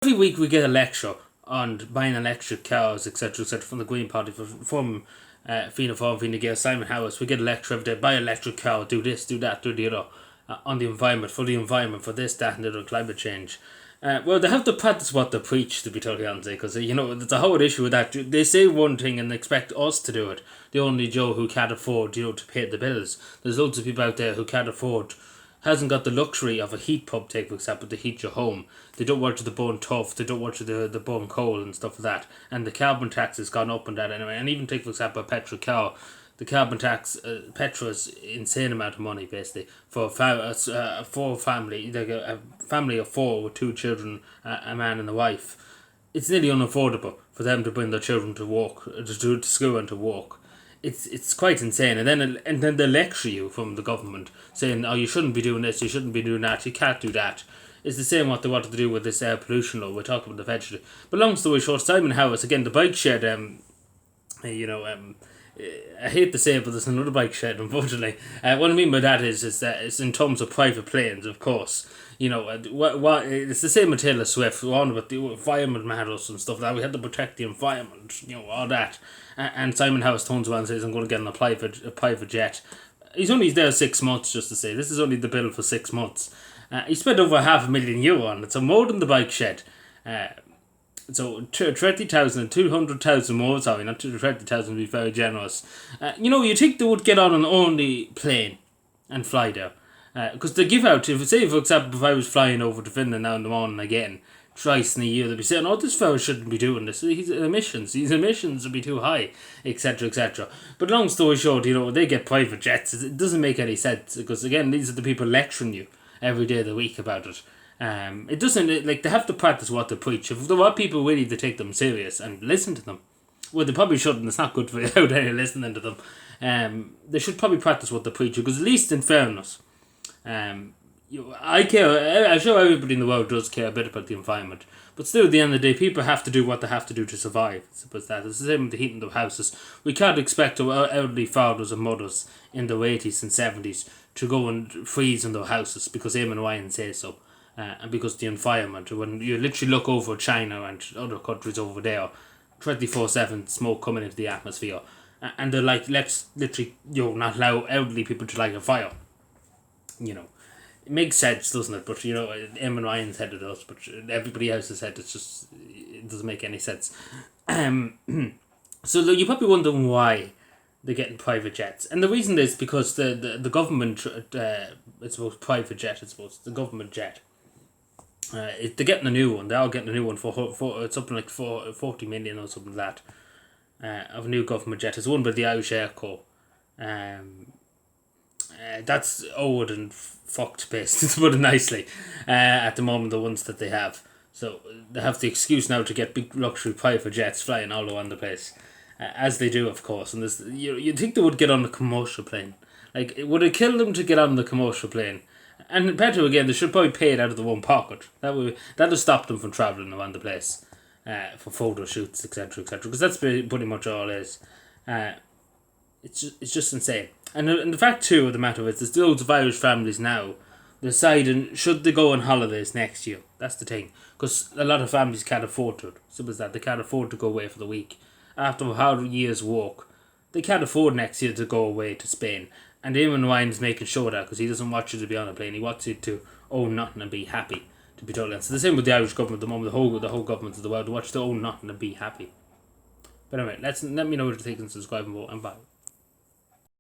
Every week we get a lecture on buying electric cars, etc., from the Green Party, from Fianna Fáil, Fine Gael, Simon Harris. We get a lecture every day: buy an electric car, do this, do that, do the other, on the environment, for this, that, and the other, climate change. Well, they have to practice what they preach, to be totally honest, because there's a whole issue with that. They say one thing and expect us to do it. The only Joe who can't afford, to pay the bills. There's loads of people out there who can't afford, hasn't got the luxury of a heat pump, take for example, to heat your home. They don't want you to burn tough, they don't want you to burn coal and stuff like that. And the carbon tax has gone up and that anyway. And even take for example a petrol car, the carbon tax, petrol is insane amount of money basically for a family, like a family of four with two children, a man and a wife. It's nearly unaffordable for them to bring their children to work, to school and to work. It's quite insane, and then they lecture you from the government saying, oh, you shouldn't be doing this, you shouldn't be doing that, you can't do that. It's the same what they wanted to do with this air pollution law we're talking about eventually. But long story short, Simon Harris, again, the bike shed, I hate to say it, but there's another bike shed, unfortunately. What I mean by that is that it's in terms of private planes, of course. What it's the same with Taylor Swift. We're on about the environment matters and stuff like that. We had to protect the environment, all that. And Simon Harris turns around and says, I'm going to get on a private jet. He's only there 6 months, just to say. This is only the bill for 6 months. He spent over €500,000 on it, so more than the bike shed. So 20,000, 200,000 more, sorry, not 20,000 would be very generous. You think they would get on an only plane and fly there. Because they give out, say for example, if I was flying over to Finland now in the morning again, twice in a year, they'd be saying, oh, this fellow shouldn't be doing this, his emissions would be too high, etc., etc. But long story short, they get private jets. It doesn't make any sense, because again, these are the people lecturing you every day of the week about it. It doesn't, they have to practice what they preach. If there are people willing to take them serious and listen to them, well, they probably shouldn't. It's not good for you out there listening to them. They should probably practice what they preach, because at least in fairness, I care. I'm sure everybody in the world does care a bit about the environment, but still, at the end of the day, people have to do what they have to do to survive. I suppose that it's the same with the heating of houses. We can't expect our elderly fathers and mothers in their 80s and 70s to go and freeze in their houses because Eamon Ryan says so, and because the environment. When you literally look over China and other countries over there, 24/7 smoke coming into the atmosphere, and they're like, let's literally not allow elderly people to light a fire. It makes sense, doesn't it? But Eamon Ryan's head it does, but everybody else's head, it doesn't make any sense. So you're probably wondering why they're getting private jets, and the reason is because the government, it's about private jet, the government jet. They're getting a new one. They are getting a new one for something like 40 million or something like that. Of a new government jet. It's owned by the Irish Air Corps. That's old and fucked, basically, to put it nicely. At the moment, the ones that they have. So they have the excuse now to get big luxury private jets flying all around the place, as they do, of course. And you'd think they would get on a commercial plane. Like, would it kill them to get on the commercial plane? And better again, they should probably pay it out of their own pocket. That'll stop them from travelling around the place, for photo shoots, etc., etc. Because that's pretty much all it is. It's just insane. And the fact too of the matter is, there's loads of Irish families now deciding should they go on holidays next year. That's the thing, because a lot of families can't afford to. Simple as that. They can't afford to go away for the week after a hard year's work. They can't afford next year to go away to Spain. And Eamon Ryan's making sure that, because he doesn't want you to be on a plane. He wants you to own nothing and be happy. To be totally honest. So the same with the Irish government at the moment. The whole government of the world. They want you to own nothing and be happy. But anyway, let me know what you think and subscribe and vote, and bye.